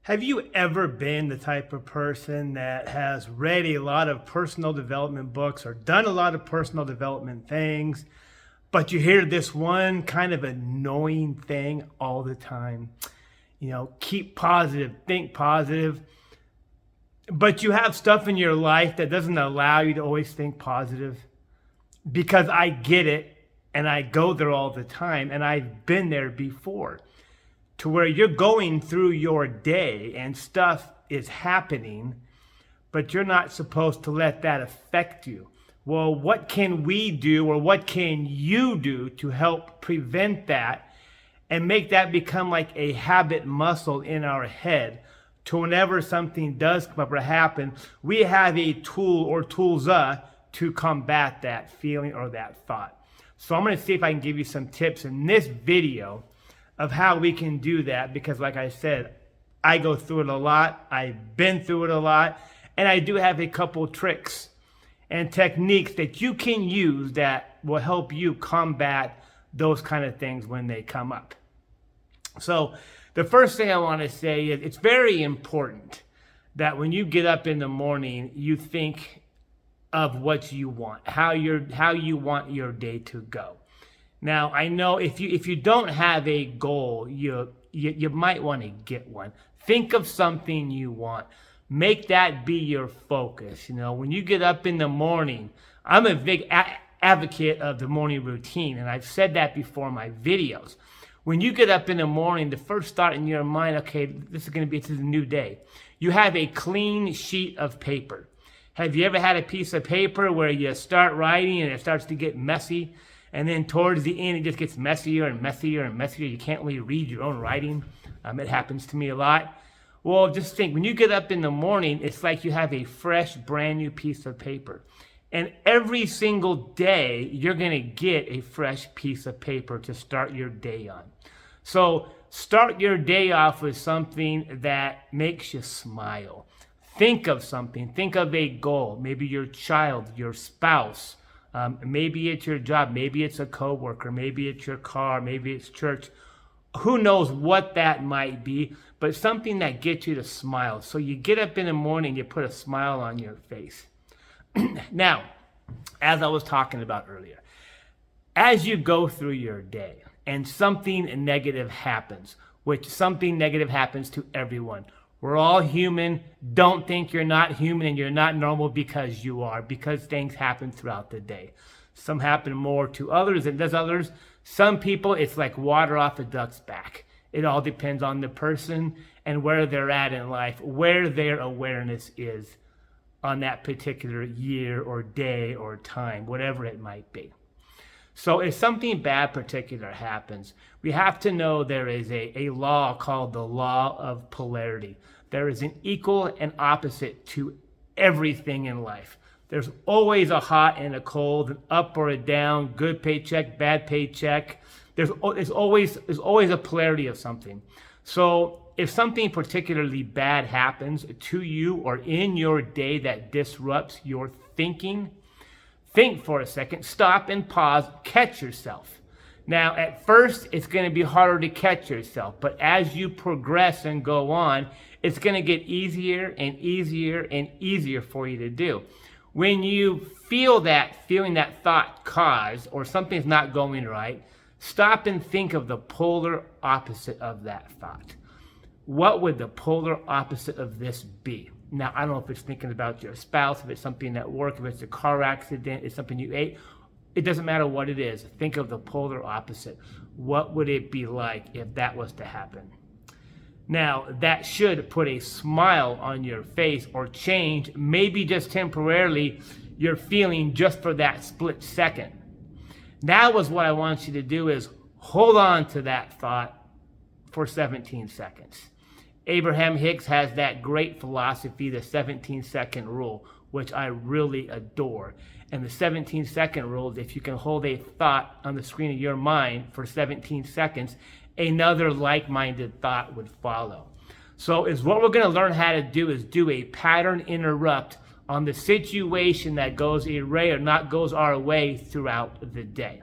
Have you ever been the type of person that has read a lot of personal development books or done a lot of personal development things, but you hear this one kind of annoying thing all the time? Keep positive, think positive, but you have stuff in your life that doesn't allow you to always think positive. Because I get it, and I go there all the time, and I've been there before, to where you're going through your day and stuff is happening, but you're not supposed to let that affect you. Well, what can we do, or what can you do to help prevent that and make that become like a habit muscle in our head, to whenever something does come up or happen, we have a tool or tools to combat that feeling or that thought. So I'm going to see if I can give you some tips in this video of how we can do that, because like I said, I go through it a lot, I've been through it a lot, and I do have a couple tricks and techniques that you can use that will help you combat those kind of things when they come up. So the first thing I want to say is it's very important that when you get up in the morning, you think of what you want, how you want your day to go. Now, I know if you don't have a goal, you might want to get one. Think of something you want. Make that be your focus. When you get up in the morning, I'm a big advocate of the morning routine, and I've said that before in my videos. When you get up in the morning, the first thought in your mind, okay, this is a new day. You have a clean sheet of paper. Have you ever had a piece of paper where you start writing and it starts to get messy? And then towards the end, it just gets messier and messier and messier. You can't really read your own writing. It happens to me a lot. Well, just think, when you get up in the morning, it's like you have a fresh, brand new piece of paper. And every single day, you're going to get a fresh piece of paper to start your day on. So start your day off with something that makes you smile. Think of something. Think of a goal. Maybe your child, your spouse. Maybe it's your job. Maybe it's a coworker. Maybe it's your car. Maybe it's church. Who knows what that might be, but something that gets you to smile. So you get up in the morning, you put a smile on your face. Now, as I was talking about earlier, as you go through your day and something negative happens, which something negative happens to everyone. We're all human. Don't think you're not human and you're not normal, because you are, because things happen throughout the day. Some happen more to others than does others. Some people, it's like water off a duck's back. It all depends on the person and where they're at in life, where their awareness is on that particular year or day or time, whatever it might be. So if something bad particular happens, we have to know there is a law called the law of polarity. There is an equal and opposite to everything in life. There's always a hot and a cold, an up or a down, good paycheck, bad paycheck. There's always a polarity of something. So if something particularly bad happens to you or in your day that disrupts your thinking, think for a second, stop and pause, catch yourself. Now, at first, it's going to be harder to catch yourself, but as you progress and go on, it's going to get easier and easier and easier for you to do. When you feeling that thought cause, or something's not going right, stop and think of the polar opposite of that thought. What would the polar opposite of this be? Now, I don't know if it's thinking about your spouse, if it's something at work, if it's a car accident, it's something you ate. It doesn't matter what it is. Think of the polar opposite. What would it be like if that was to happen? Now, that should put a smile on your face or change, maybe just temporarily, your feeling just for that split second. Now is what I want you to do is hold on to that thought for 17 seconds. Abraham Hicks has that great philosophy, the 17-second rule, which I really adore. And the 17-second rule is if you can hold a thought on the screen of your mind for 17 seconds, another like-minded thought would follow. So is what we're going to learn how to do is do a pattern interrupt on the situation that goes awry or not goes our way throughout the day.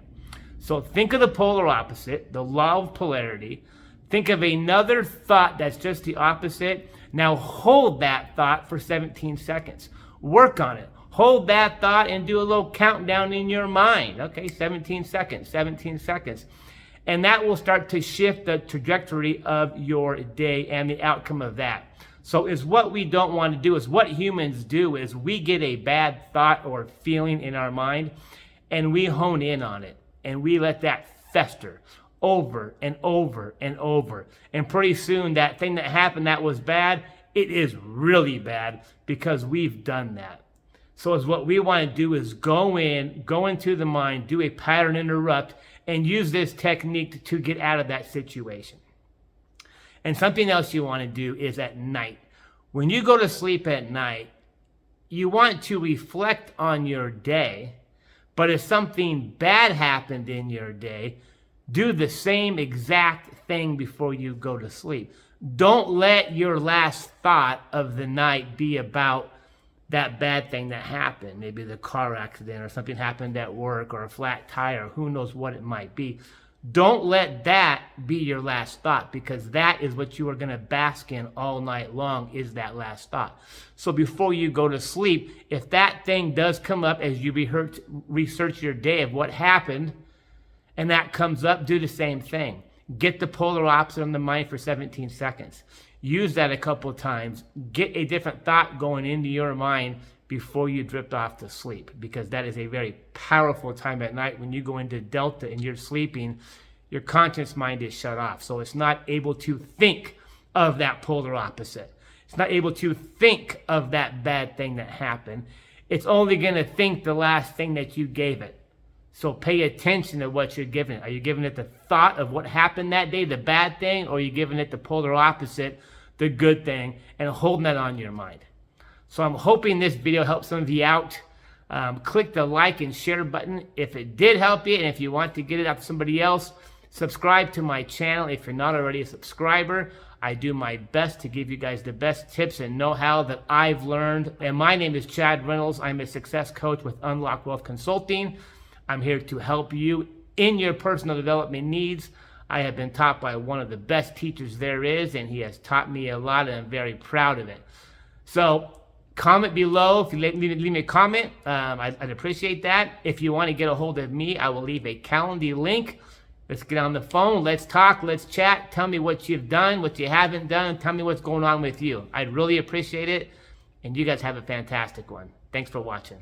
So think of the polar opposite, the law of polarity. Think of another thought that's just the opposite. Now hold that thought for 17 seconds. Work on it. Hold that thought and do a little countdown in your mind. Okay, 17 seconds, 17 seconds. And that will start to shift the trajectory of your day and the outcome of that. So is what we don't want to do, is what humans do, is we get a bad thought or feeling in our mind and we hone in on it and we let that fester over and over and over. And pretty soon that thing that happened that was bad, it is really bad because we've done that. So is what we want to do is go into the mind, do a pattern interrupt, and use this technique to get out of that situation. And something else you want to do is at night. When you go to sleep at night, you want to reflect on your day, but if something bad happened in your day, do the same exact thing before you go to sleep. Don't let your last thought of the night be about that bad thing that happened. Maybe the car accident or something happened at work or a flat tire, who knows what it might be. Don't let that be your last thought, because that is what you are going to bask in all night long, is that last thought. So before you go to sleep, if that thing does come up as you research your day of what happened, and that comes up, do the same thing. Get the polar opposite in the mind for 17 seconds. Use that a couple of times. Get a different thought going into your mind before you drift off to sleep, because that is a very powerful time at night. When you go into delta and you're sleeping, your conscious mind is shut off. So it's not able to think of that polar opposite. It's not able to think of that bad thing that happened. It's only going to think the last thing that you gave it. So pay attention to what you're giving it. Are you giving it the thought of what happened that day, the bad thing, or are you giving it the polar opposite, the good thing, and holding that on your mind? So I'm hoping this video helps some of you out. Click the like and share button if it did help you, and if you want to get it out to somebody else, subscribe to my channel if you're not already a subscriber. I do my best to give you guys the best tips and know-how that I've learned. And my name is Chad Reynolds. I'm a success coach with Unlock Wealth Consulting. I'm here to help you in your personal development needs. I have been taught by one of the best teachers there is, and he has taught me a lot, and I'm very proud of it. So comment below. If you leave me a comment, I'd appreciate that. If you want to get a hold of me, I will leave a Calendly link. Let's get on the phone. Let's talk. Let's chat. Tell me what you've done, what you haven't done. Tell me what's going on with you. I'd really appreciate it. And you guys have a fantastic one. Thanks for watching.